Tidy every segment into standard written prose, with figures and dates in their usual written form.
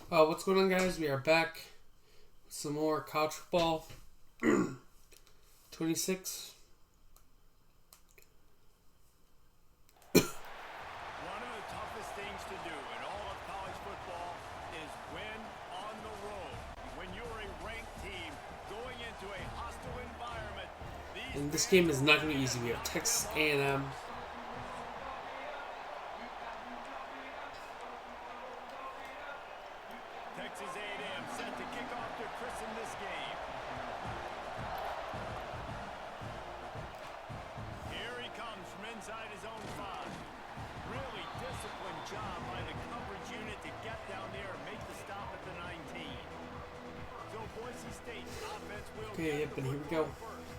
What's going on, guys? We are back with some more college football 26. One of the toughest things to do in all of college football is win on the road. When you're a ranked team going into a hostile environment, And this game is not going to be easy. We have Texas A&M. Texas A&M set to kick off to christen this game. Here he comes from inside his own 5. Really disciplined job by the coverage unit to get down there and make the stop at the 19. So Boise State's offense will Okay, yep, and here we go. first.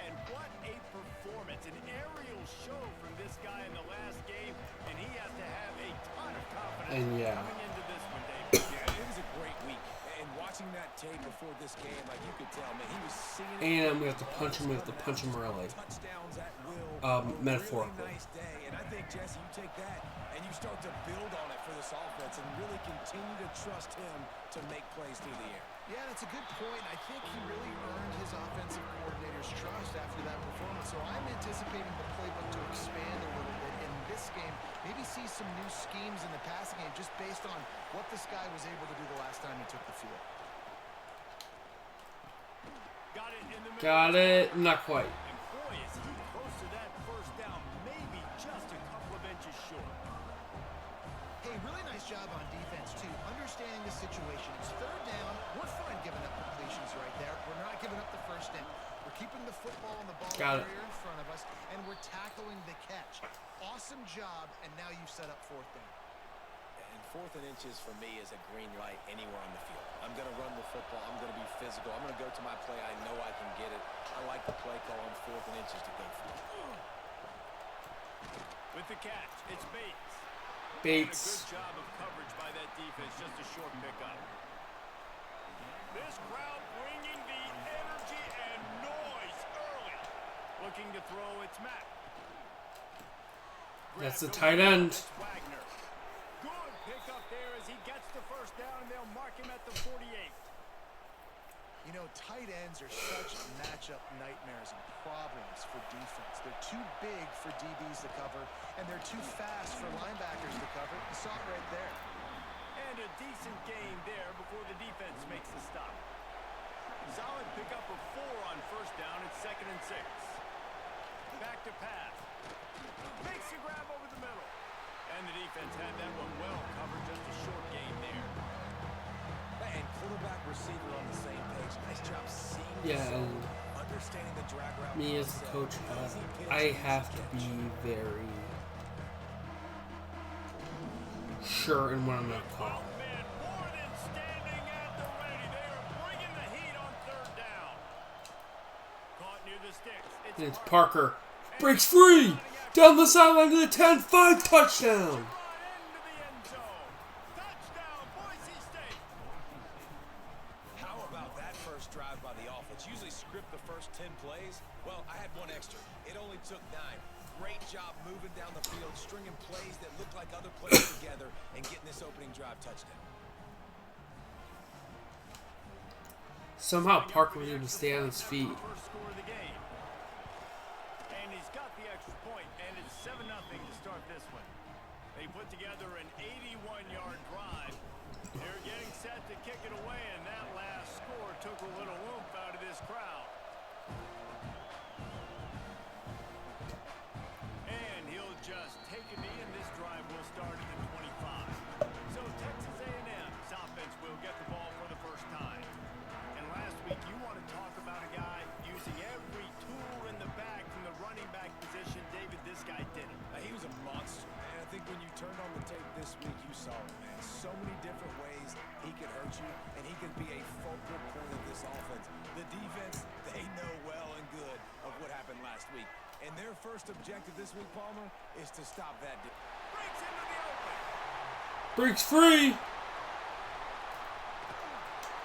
And what a performance, an aerial show from this guy in the last game, and he has to have a ton of confidence coming into this one, David. Yeah, it was a great week. And watching that tape before this game, like you could tell, man, he was singing. A&M, we have to punch him. We have to punch him early. Touchdowns at will. Metaphorically. Really nice day. And I think, Jesse, you take that and you start to build on it for this offense and really continue to trust him to make plays through the air. Yeah, that's a good point. I think he really earned his offensive coordinator's trust after that performance. So I'm anticipating the playbook to expand a little bit in this game. Maybe see some new schemes in the passing game just based on what this guy was able to do the last time he took the field. Got it in the middle. Got it. Not quite. And boy, is he close to that first down, maybe just a couple of inches short. Hey, really nice job on defense, too. Understanding the situation. It's third down. We're fine giving up completions right there. We're not giving up the first down. We're keeping the football and the ball carrier in front of us, and we're tackling the catch. Awesome job, and now you've set up fourth down. And 4th and inches for me is a green light anywhere on the field. I'm going to run the football. I'm going to be physical. I'm going to go to my play. I know I can get it. I like the play call on 4th and inches to go for it. With the catch, it's Bates. Bates. And a good job of coverage by that defense, just a short pickup. This crowd bringing the energy and noise early. Looking to throw, it's Matt. That's the tight end. Wagner. Good pickup there as he gets the first down, and they'll mark him at the 48. You know, tight ends are such matchup nightmares and problems for defense. They're too big for DBs to cover, and they're too fast for linebackers to cover. You saw it right there. And a decent gain there before the defense makes the stop. Solid pickup of 4 on first down. It's 2nd and 6. Back to pass. Makes the grab over the middle. And the defense had that one well covered. Just a short gain there. And quarterback receiver on the same page. Nice job seeing Yeah, and understanding the drag route. me as the coach, I have to be very sure in what I'm going to call. Man, more than standing at the ready. They are bringing the heat on third down. Caught near the sticks. And it's Parker. Breaks free! Down the sideline to the 10. 5 touchdown! Into the end zone. Touchdown, Boise State. How about that first drive by the offense? Usually script the first 10 plays. Well, I had one extra. It only took 9. Great job moving down the field, stringing plays that look like other plays together, and getting this opening drive touchdown. Somehow Parker was able to stay on his feet. First score of the game. And he's got the extra point, and it's 7-0 to start this one. They put together an 81-yard drive. They're getting set to kick it away, and that last score took a little oomph out of this crowd. And he'll just take a knee, and this drive will start at the 25. So Texas A&M's offense will get the ball for the first time. And last week, you want to talk about a guy using every tool in the bag from the running back position. David, this guy did it. He was a monster, man. I think when you turned on the tape this week, you saw it, man. So many different ways he could hurt you, and he could be a focal point of this offense. The defense, they know well and good of what happened last week. And their first objective this week, Palmer, is to stop that. Breaks into the open. Breaks free!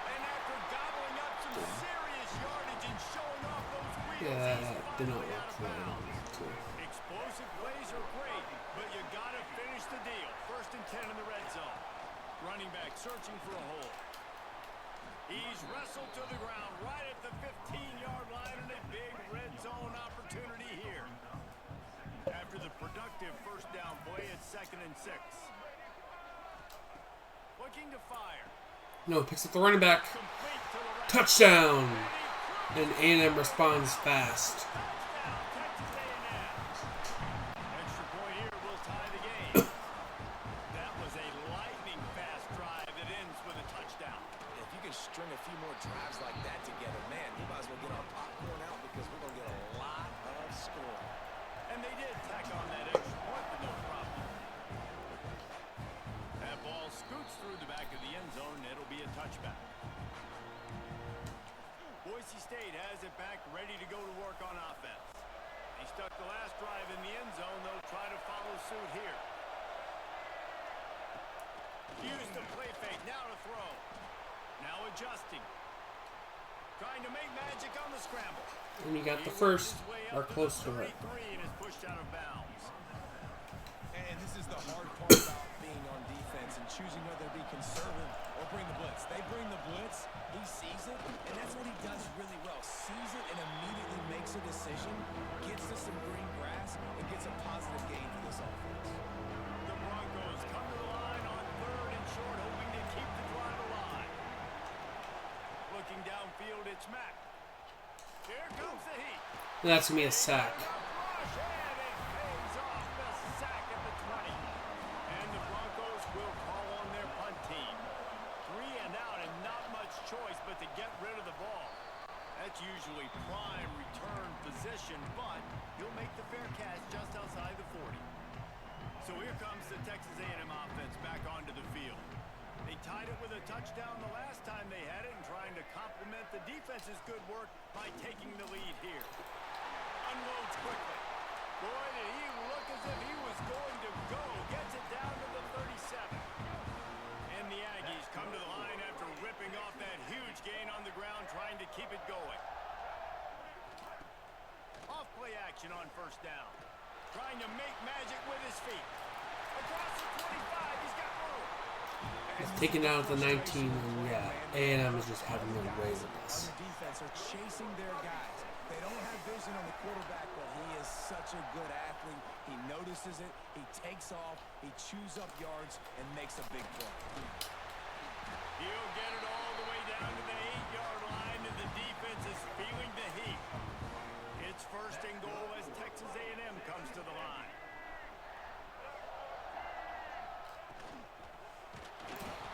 And after gobbling up some serious yardage and showing off those wheels, Yeah, he's did not finally work out of for that. bounds. Explosive plays are great, but you got to finish the deal. 1st and 10 in the red zone. Running back searching for a hole. He's wrestled to the ground right at the 15-yard line, and a big red zone opportunity here. After the productive first down play, it's 2nd and 6. Looking to fire. No, picks up the running back. Complete to the right. Touchdown! And A&M responds fast. Touchdown, Texas A&M. Extra point here will tie the game. That was a lightning-fast drive that ends with a touchdown. If you can string a few more drives like that together, man, we might as well get our popcorn out because we're going to get a lot of scoring. And they did tack on that extra point with no problem. That ball scoots through the back of the end zone, and it'll be a touchback. Boise State has it back, ready to go to work on offense. They stuck the last drive in the end zone. They'll try to follow suit here. Use the play fake, now to throw. Now adjusting. Trying to make magic on the scramble. And you got the first, or close to it. 33 and is pushed out of bounds. And this is the hard part about being on defense and choosing whether to be conservative or bring the blitz. They bring the blitz, he sees it, and that's what he does really well. Sees it and immediately makes a decision, gets to some green grass, and gets a positive gain for this offense. The Broncos come to the line on 3rd and short, hoping to keep the drive alive. Looking downfield, it's Mack. Here comes the heat. That's going to be a sack. Rush, and it pays off the sack at the 20. And the Broncos will call on their punt team. 3 and out and not much choice but to get rid of the ball. That's usually prime return position, but he'll make the fair catch just outside the 40. So here comes the Texas A&M offense back onto the field. They tied it with a touchdown the last time they had it and trying to complement the defense's good work by taking the lead here. Unloads quickly. Boy, did he look as if he was going to go. Gets it down to the 37. And the Aggies come to the line after ripping off that huge gain on the ground, trying to keep it going. Off play action on first down. Trying to make magic with his feet. Across the 25, he's got room. He's taken out at the 19, and yeah, A&M is just having their way with this. On the defense are chasing their guys. They don't have vision on the quarterback, but he is such a good athlete. He notices it, he takes off, he chews up yards, and makes a big play. He'll get it all the way down to the 8-yard line, and the defense is feeling the heat. It's 1st and goal as Texas A&M comes to the line.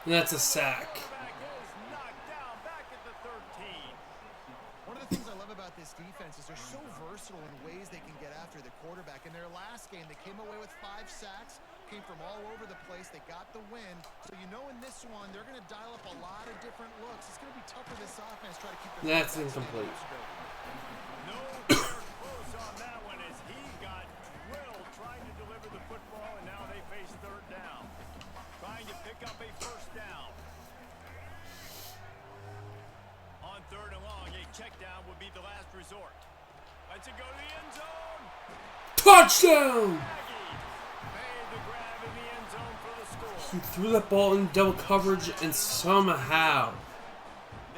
And that's a sack. Quarterback is knocked down back at the 13. One of the things I love about this defense is they're so versatile in ways they can get after the quarterback. In their last game, they came away with 5 sacks, came from all over the place. They got the win. So you know in this one, they're going to dial up a lot of different looks. It's going to be tough for this offense try to keep their That's incomplete. No fair close on that one as he got drilled trying to deliver the football, and now they face 3rd down. Trying to pick up a first down. On 3rd and long, a check down would be the last resort. Let's it go to the end zone. Touchdown! Aggies made the grab in the end zone for the score. He threw that ball in double coverage, and somehow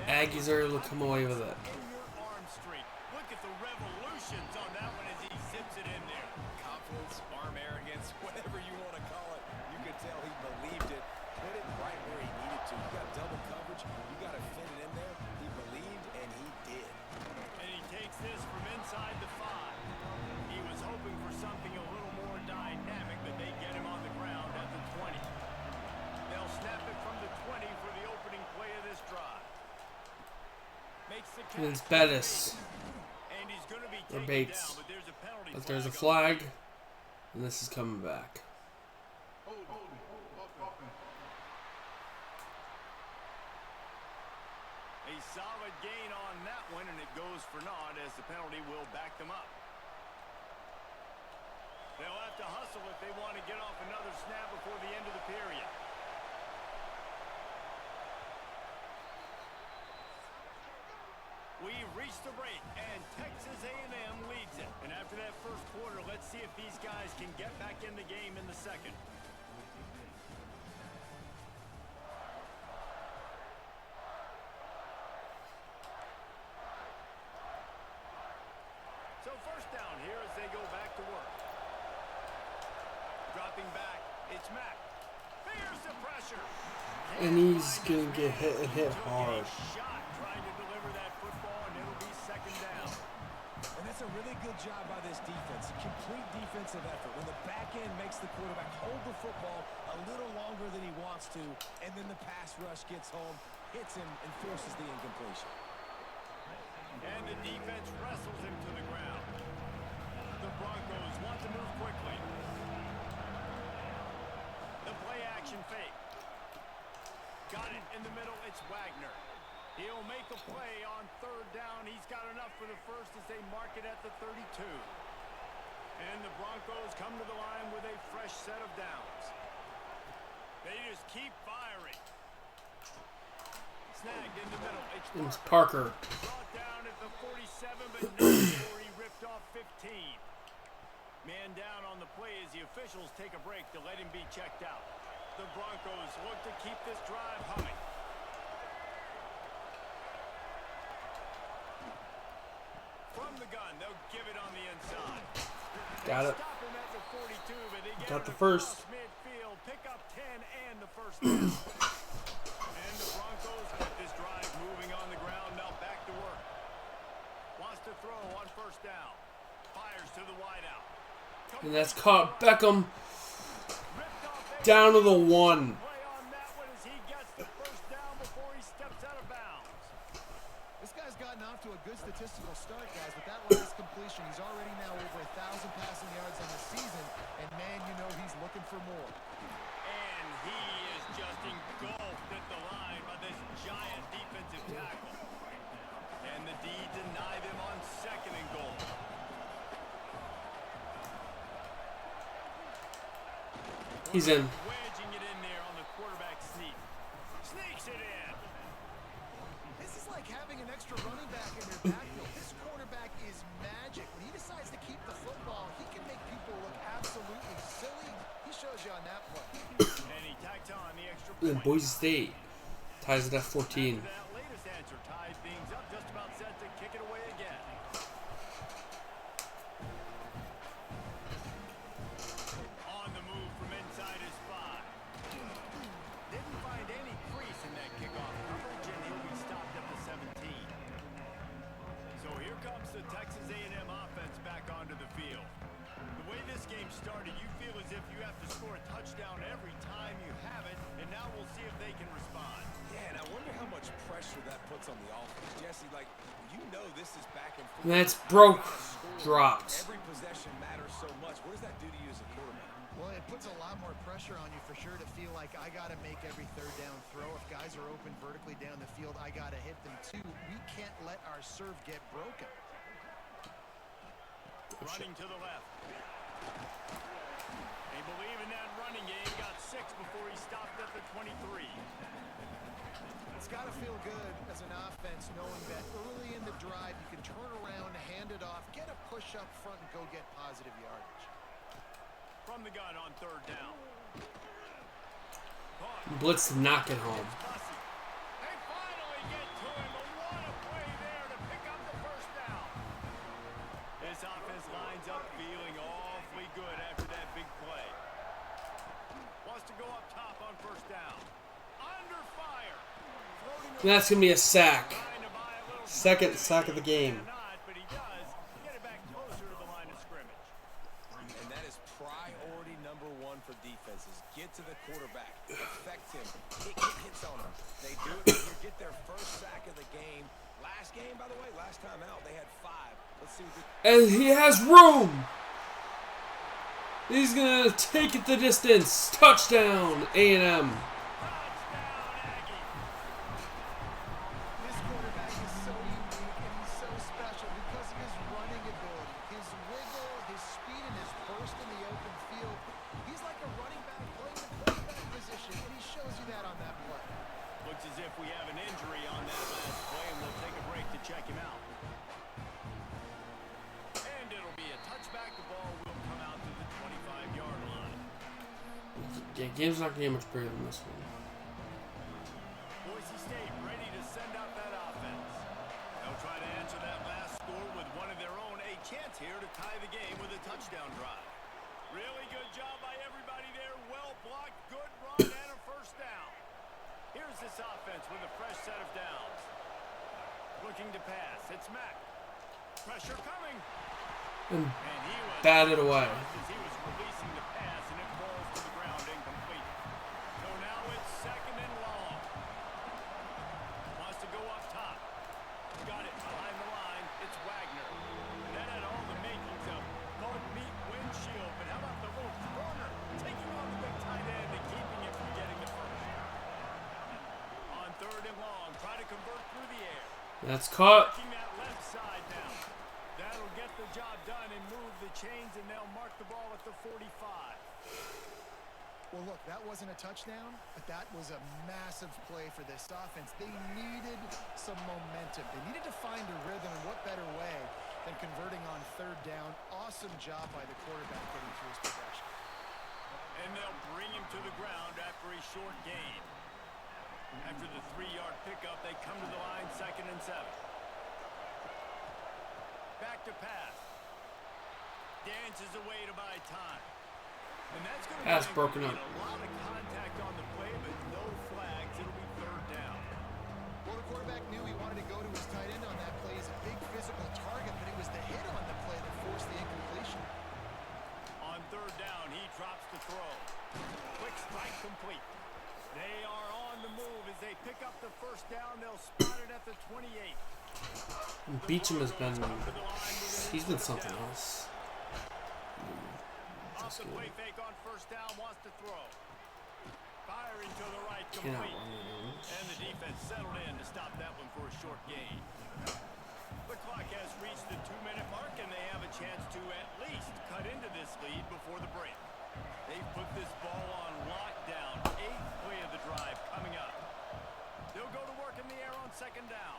Aggies are able to come away with it. In your arm streak. Look at the revolutions on that one as he zips it in there. Confidence, arm arrogance, whatever you want to call it. You could tell he believed it. Put it right where he needed to. You got double coverage. You got to fit it in there. He believed, and he did. And he takes this from inside the 5. He was hoping for something a little more dynamic, but they get him on the ground at the 20. They'll snap it from the 20 for the opening play of this drive. Makes the And it's catch. Bettis. And he's going to be Or taken Bates. down, but there's a penalty But there's a flag on. flag, and this is coming back. A solid gain on that one, and it goes for naught as the penalty will back them up. They'll have to hustle if they want to get off another snap before the end of the period. We've reached the break, and Texas A&M leads it. And after that first quarter, let's see if these guys can get back in the game in the second. smacked. Fears the pressure. And he's going to get hit and hit hard. Shot trying to deliver that football, and it'll be second down. And that's a really good job by this defense. Complete defensive effort. When the back end makes the quarterback hold the football a little longer than he wants to, and then the pass rush gets home, hits him, and forces the incompletion. And the defense wrestles him to the ground. The Broncos want to move quickly. The play action fake. Got it in the middle. It's Wagner. He'll make a play on third down. He's got enough for the first as they mark it at the 32. And the Broncos come to the line with a fresh set of downs. They just keep firing. Snagged in the middle. It's Parker. Brought down at the 47, but no before he ripped off 15. Man down on the play as the officials take a break to let him be checked out. The Broncos look to keep this drive humming. From the gun, they'll give it on the inside. Got it. Stop him at the 42, but they get Got the him first. across midfield, pick up 10 and the first down. And the Broncos get this drive moving on the ground, now back to work. Wants to throw on first down. Fires to the wideout. And that's caught Beckham down to the 1. Play on that one as he gets the first down before he steps out of bounds. This guy's gotten off to a good statistical start, guys. With that last completion, he's already now over 1,000 passing yards on the season. And, man, you know he's looking for more. And he is just engulfed at the line by this giant defensive tackle. And the D deny them on second and goal. He's in. Wedging it in there on the quarterback sneak. Sneaks it in. This is like having an extra running back in your backfield. This quarterback is magic. When he decides to keep the football, he can make people look absolutely silly. He shows you on that play. And he tacks on the extra And point. Boise State ties it at 14. After that latest answer tied things up, just about set to kick it away again. On the move from inside his 5. Didn't find any crease in that kickoff coverage, and he'll be stopped at the 17. So here comes the Texas A&M offense back onto the field. The way this game started, you feel as if you have to score a touchdown every time you have it, and now we'll see if they can respond. Yeah, and I wonder how much pressure that puts on the offense. Jesse, like, you know this is back and forth. And that's broke. Dropped. Every possession matters so much. What does that do to you as a quarterback? Well, it puts a lot more pressure on you for sure to feel like I got to make every third down throw. If guys are open vertically down the field, I got to hit them too. We can't let our serve get broken. Running to the left. They believe in that running game. Got 6 before he stopped at the 23. It's got to feel good as an offense knowing that early in the drive you can turn around, hand it off, get a push up front, and go get positive yardage. From the gun on third down. Blitz to knock it home. They finally get to him, but what a play there to pick up the first down. This offense lines up feeling awfully good after that big play. Wants to go up top on first down. Under fire. And that's going to be a sack. Second sack of the game. But he does get it back closer to the line of scrimmage. And that is priority number 1 for defenses. Get to the quarterback. Affect him. Get hits on him. They do it here. Get their first sack of the game. Last game, by the way, last time out, they had 5. Let's see what And he has room. He's going to take it the distance. Touchdown, A&M. This quarterback is so unique and he's so special because of his running ability, his wiggle, his speed, and his burst in the open field. He's like a running back playing the quarterback position, and he shows you that on that play. Looks as if we have an injury on that last play, and we'll take a break to check him out. And it'll be a touchback. The ball will come out to the 25-yard line. Yeah, game's not going to get much bigger than this one. Boise State ready to send out that offense. They'll try to answer that last score with one of their own. A chance here to tie the game with a touchdown drive. Really good job by everybody there. Well blocked. this offense with a fresh set of downs. Looking to pass. It's Mack. Pressure coming. And And he was batted away. as he was releasing the pass, and it falls to the ground incomplete. So now it's second and long. Wants to go up top. Got it behind the line. It's Wagner. That had all the makings of both meat windshield, but how about the little corner taking on the big tight end and keeping it from getting the first. On third and long, try to convert through the air. That's caught. Working that left side now. That'll get the job done and move the chains, and they'll mark the ball at the 45. Well, look, that wasn't a touchdown, but that was a massive play for this offense. They needed some momentum. They needed to find a rhythm, and what better way than converting on third down. Awesome job by the quarterback getting through his progression. And they'll bring him to the ground after a short gain. After the 3-yard pickup, they come to the line, 2nd and 7. Back to pass. Dances away to buy time. And that's going to broken up. a lot of contact on the play, but no flags. It'll be third down. Well, the quarterback knew he wanted to go to his tight end on that play. He's a big physical target, but it was the hit on the play that forced the incompletion. On third down, he drops the throw. Quick strike complete. They are on the move as they pick up the first down. They'll spot it at the 28. Beecham has been, he's been something else. Off the play fake on first down, wants to throw. Firing to the right, Cannot complete. run And the defense settled in to stop that one for a short gain. The clock has reached the 2-minute mark, and they have a chance to at least cut into this lead before the break. They've put this ball on lockdown. 8th play of the drive coming up. They'll go to work in the air on second down.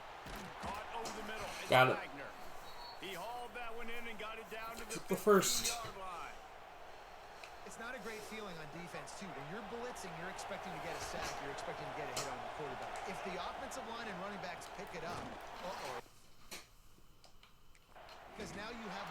Caught over the middle. It's Got it. Wagner. He hauled that one in and got it down to Took the the first. 15-yard line. It's not a great feeling on defense, too. When you're blitzing, you're expecting to get a sack. You're expecting to get a hit on the quarterback. If the offensive line and running backs pick it up, because now you have...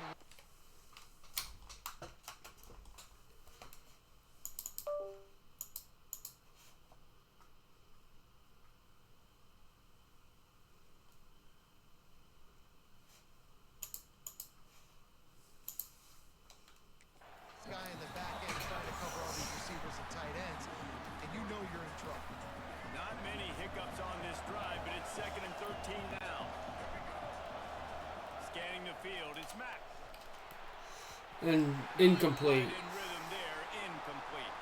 guy in the back end trying to cover all these receivers and tight ends, and you know you're in trouble. Not many hiccups on this drive, but it's 2nd and 13 now. Scanning the field, it's Mack. And incomplete. In rhythm there, incomplete.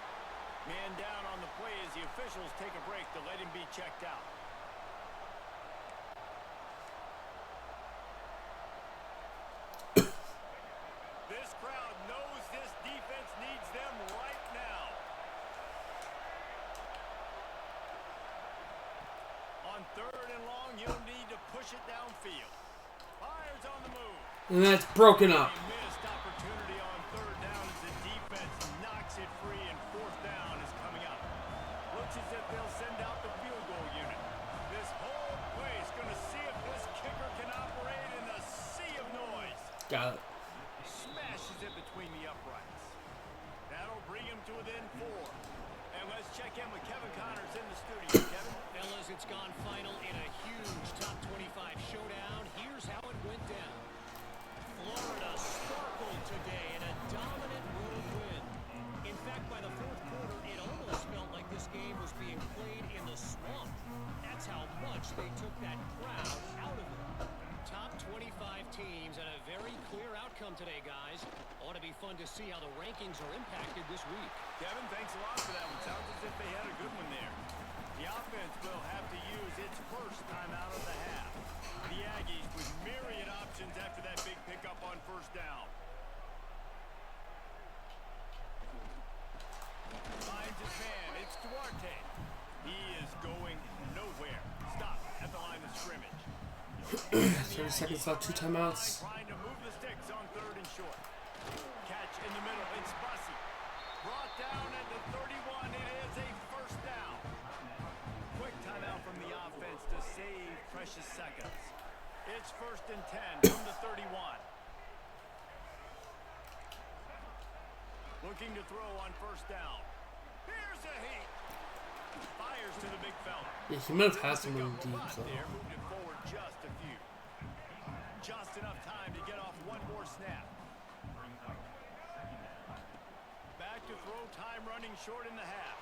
Man down on the play as the officials take a break to let him be checked out. This crowd knows this defense needs them right now. On third and long, he'll need to push it downfield. Fires on the move. And that's broken up. A missed opportunity on third down as the defense knocks it free, and fourth down is coming up. Looks as if they'll send out the field goal unit. This whole place going to see if this kicker can operate in the sea of noise. Got it. Smashes it between the uprights. That'll bring him to within 4. And let's check in with Kevin Connors in the studio. Kevin? Fellas, it's gone final in a huge top 25 showdown. Here's how it went down. Florida sparkled today in a dominant road win. In fact, by the fourth quarter, it almost felt like this game was being played in the swamp. That's how much they took that crowd out of it. Top 25 teams and a very clear outcome today, guys. Ought to be fun to see how the rankings are impacted this week. Kevin, thanks a lot for that one. Sounds as if they had a good one there. The offense will have to use its first time out of the half. The Aggies with myriad options after that big pickup on first down. Finds his man. It's Duarte. He is going nowhere. Stop at the line of scrimmage. 30 seconds left, 2 timeouts. Trying to move the sticks on third and short. Catch in the middle. It's Bussy. Brought down at the 31. It is a first down. Quick timeout from the offense to save precious seconds. It's 1st and 10 from the 31. Looking to throw on first down. Here's a heat. Fires to the big fella. Yeah, he might have had some Pick room up a deep, lot so. there, moved it forward just a few. Just enough time to get off one more snap. Back to throw, time running short in the half.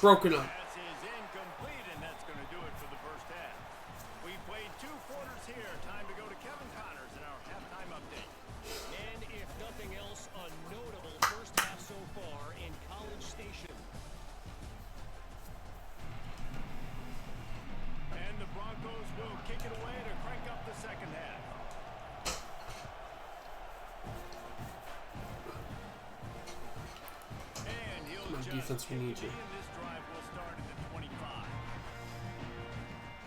Broken up. Pass is incomplete, and that's going to do it for the first half. We played 2 quarters here. Time to go to Kevin Connors in our halftime update. And if nothing else, a notable first half so far in College Station. And the Broncos will kick it away to crank up the second half. And he'll My just defense, we kick need it you. in. This drive will start at the 25.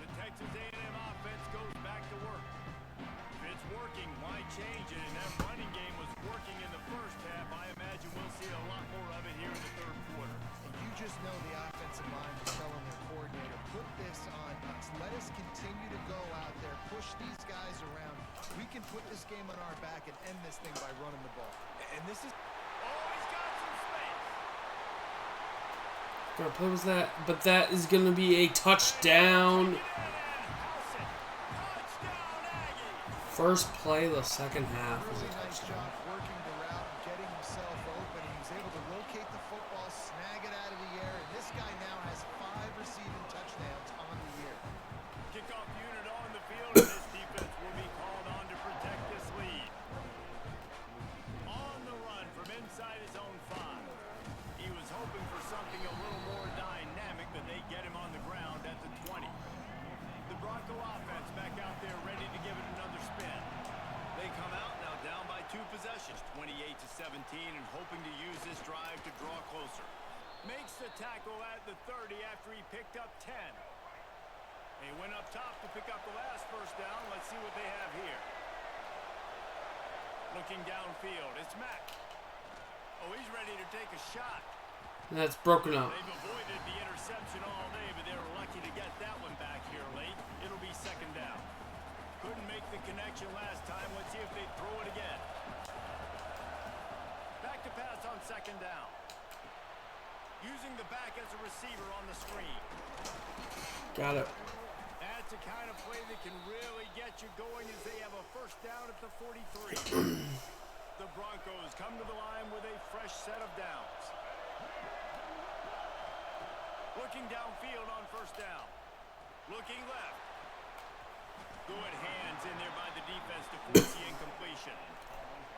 The Texas A&M offense goes back to work. If it's working, why change it? And that running game was working in the first half. I imagine we'll see a lot more of it here in the third quarter. And you just know the offensive line is telling their coordinator, put this on us. Let us continue to go out there, push these guys around. We can put this game on our back and end this thing by running the ball. And this is Oh, he's got some space. What play was that? But that is going to be a touchdown. First play of the second half was a Really nice touchdown. job working the route and getting himself open. He was able to locate the football, snag it out of the air, and this guy now has 5 receiving touchdowns on the year. Kickoff unit on the field, and this defense will be called on to protect this lead. On the run from inside his own 5. He was hoping for something a little more dynamic, but they get him on the ground at the 20. The Bronco offense back out there ready to give it another spin. They come out now down by 2 possessions, 28-17, and hoping to use this drive to draw closer. Makes the tackle at the 30 after he picked up 10. They went up top to pick up the last first down. Let's see what they have here. Looking downfield, it's Mack. Oh, he's ready to take a shot. That's broken up. They've avoided the interception all day, but they were lucky to get that one back here late. It'll be second down. Couldn't make the connection last time. Let's see if they throw it again. Back to pass on second down. Using the back as a receiver on the screen. Got it. That's a kind of play that can really get you going as they have a first down at the 43. The Broncos come to the line with a fresh set of downs. Looking downfield on first down. Looking left. Good hands in there by the defense to force the incompletion.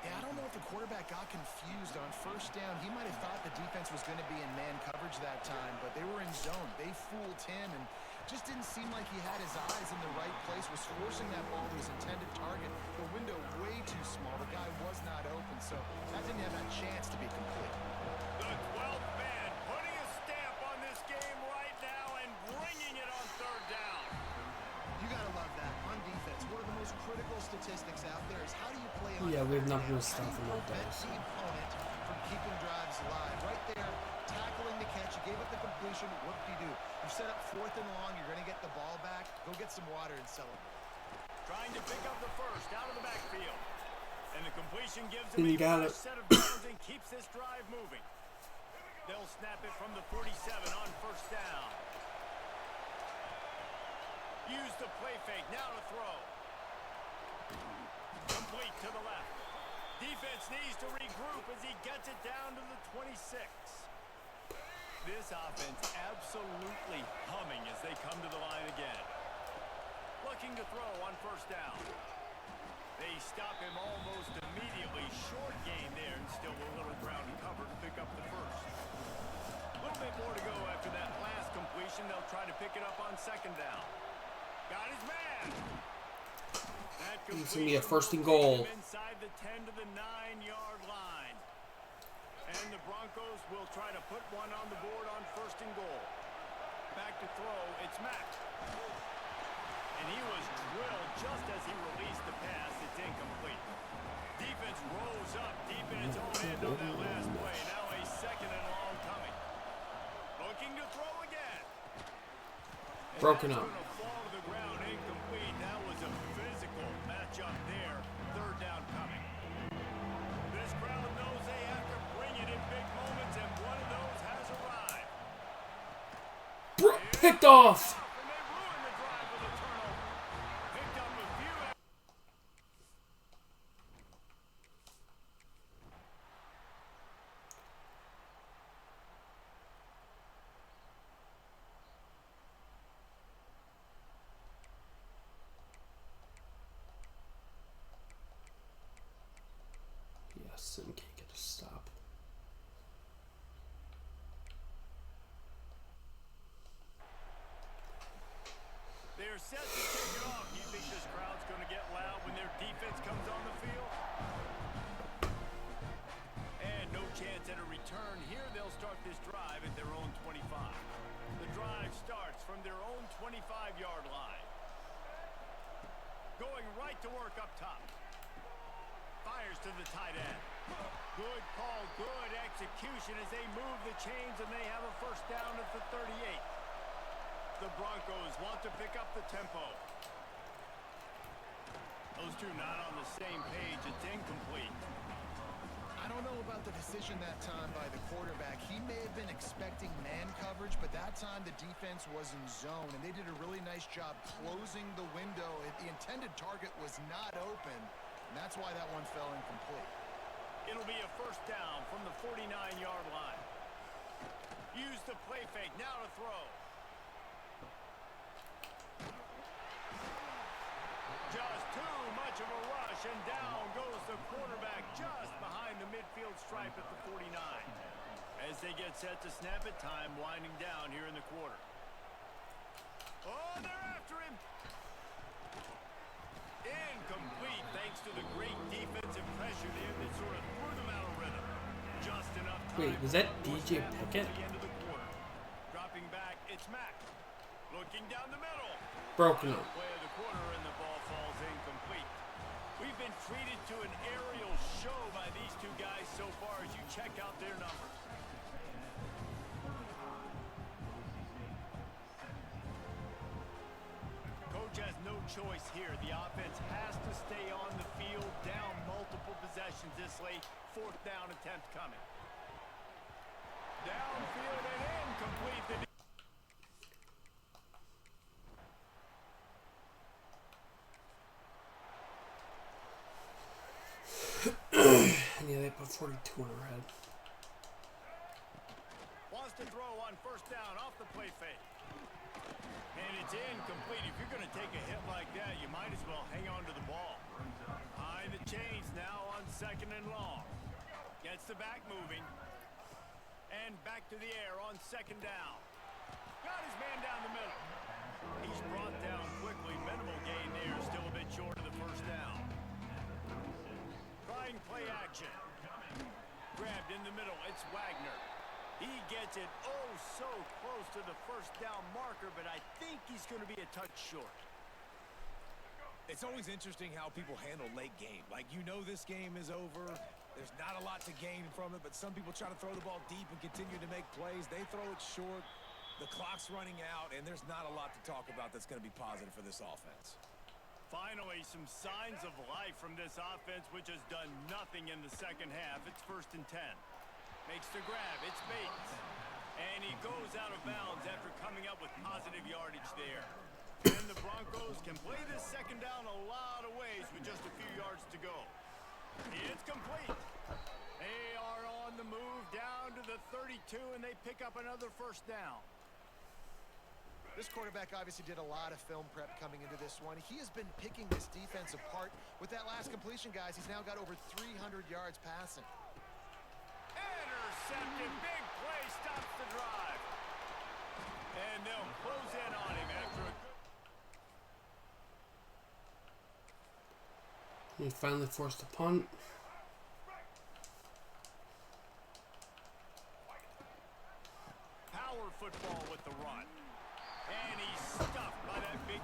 Yeah, I don't know if the quarterback got confused on first down. He might have thought the defense was going to be in man coverage that time, but they were in zone. They fooled him and just didn't seem like he had his eyes in the right place, was forcing that ball to his intended target. The window way too small. The guy was not open, so that didn't have that chance to be complete. The 12th man putting a stamp on this game right now and bringing it on third down. You got to love that. On defense, one of the most critical statistics out there is how do you play on Yeah, we have third nothing down? to stop How do him you like that, prevent so. the opponent from keeping drives alive? Right there, tackling the catch. You gave up the completion. Whoop-de-doo. You set up 4th and long. You're going to get the ball back. Go get some water and celebrate. Trying to pick up the first out of the backfield. And the completion gives And him you a got fresh it. set of downs and keeps this drive moving. They'll snap it from the 47 on first down. Use the play fake. Now to throw. Complete to the left. Defense needs to regroup as he gets it down to the 26. This offense absolutely humming as they come to the line again. Looking to throw on first down. They stop him almost immediately. Short gain there and still a little ground cover to pick up the first. A little bit more to go after that last completion. They'll try to pick it up on second down. Got his man. That It's going to be a first and goal. Inside the 10 to the 9-yard line. And the Broncos will try to put one on the board on first and goal. Back to throw, it's Mack. And he was drilled just as he released the pass. It's incomplete. Defense rose up deep in its own end on that last play. Now a second and long coming. Looking to throw again. And Broken that's up. gonna fall to the ground, incomplete. That was a physical matchup there. Third down coming. This crowd knows they have to bring it in big moments, and one of those has arrived. picked off. And they ruined the drive with a turnover. Picked up a few. Yes, and can't get a stop. They're set to kick it off. You think this crowd's going to get loud when their defense comes on the field? And no chance at a return here. They'll start this drive at their own 25. The drive starts from their own 25-yard line. Going right to work up top. Fires to the tight end. Good call, good execution as they move the chains and they have a first down at the 38. The Broncos want to pick up the tempo. Those two not on the same page. It's incomplete. I don't know about the decision that time by the quarterback. He may have been expecting man coverage, but that time the defense was in zone, and they did a really nice job closing the window. The intended target was not open, and that's why that one fell incomplete. It'll be a first down from the 49-yard line. Use the play fake. Now to throw. Just too much of a rush, and down goes the quarterback just behind the midfield stripe at the 49. As they get set to snap it, time winding down here in the quarter. Oh, they're after him. Incomplete thanks to the great defensive pressure there that sort of threw them out of rhythm. Just enough time. Wait, was that DJ Pickett? The end of the quarter. Dropping back, it's Mack. Looking down the middle. Broken up. Play of the quarter and the ball falls incomplete. We've been treated to an aerial show by these two guys so far as you check out their numbers. Coach has no choice here. The offense has to stay on the field, down multiple possessions this late. Fourth down attempt coming. Downfield and incomplete. The Yeah, they put 42 in her head. wants to throw on first down off the play fake. And it's incomplete. If you're going to take a hit like that, you might as well hang on to the ball. Behind the chains now on second and long. Gets the back moving. And back to the air on second down. Got his man down the middle. He's brought down quickly. Minimal gain there. Still a bit short of the first down. Trying play action. Grabbed in the middle. It's Wagner. He gets it so close to the first down marker, but I think he's going to be a touch short. It's always interesting how people handle late game. Like, you know this game is over. There's not a lot to gain from it, but some people try to throw the ball deep and continue to make plays. They throw it short. The clock's running out, and there's not a lot to talk about that's going to be positive for this offense. Finally, some signs of life from this offense, which has done nothing in the second half. It's first and 10. Makes the grab. It's Bates. And he goes out of bounds after coming up with positive yardage there. And the Broncos can play this second down a lot of ways with just a few yards to go. It's complete. They are on the move down to the 32, and they pick up another first down. This quarterback obviously did a lot of film prep coming into this one. He has been picking this defense apart. With that last completion, guys, he's now got over 300 yards passing. Intercepted. Big play stops the drive. And they'll close in on him after a good... He finally forced a punt. Power football with the run. And he's stuffed by that big...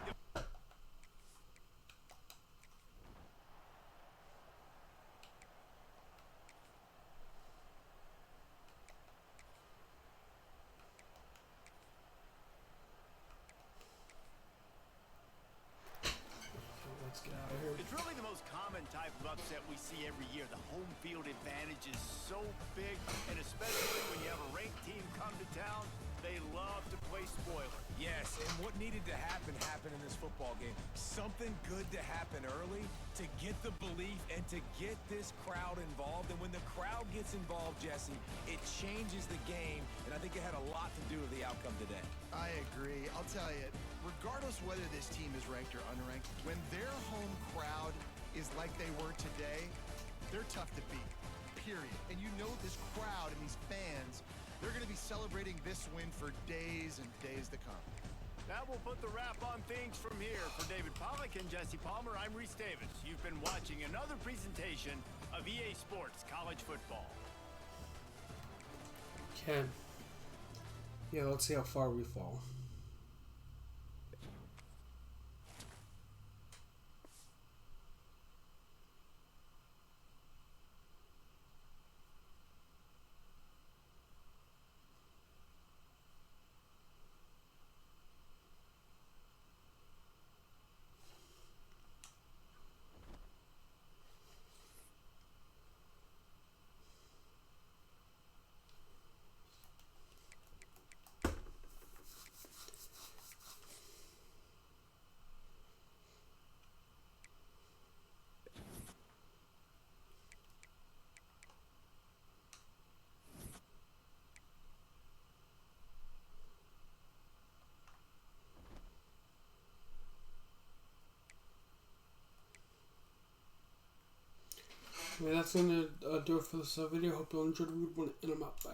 Let's get out of here. It's really the most common type of upset we see every year. The home field advantage is so big, and especially when you have a ranked team come to town, they love to play spoiler. Yeah, Yes, and what needed to happen happened in this football game. Something good to happen early to get the belief and to get this crowd involved. And when the crowd gets involved, Jesse, it changes the game, and I think it had a lot to do with the outcome today. I agree. I'll tell you, regardless whether this team is ranked or unranked, when their home crowd is like they were today, they're tough to beat, period. And you know this crowd and these fans, they're going to be celebrating this win for days and days to come. That will put the wrap on things from here. For David Pollack and Jesse Palmer, I'm Reese Davis. You've been watching another presentation of EA Sports College Football. Okay. Yeah, let's see how far we fall. Yeah, that's going to do it for this video. Hope you all enjoyed the video, and I'm out. Bye.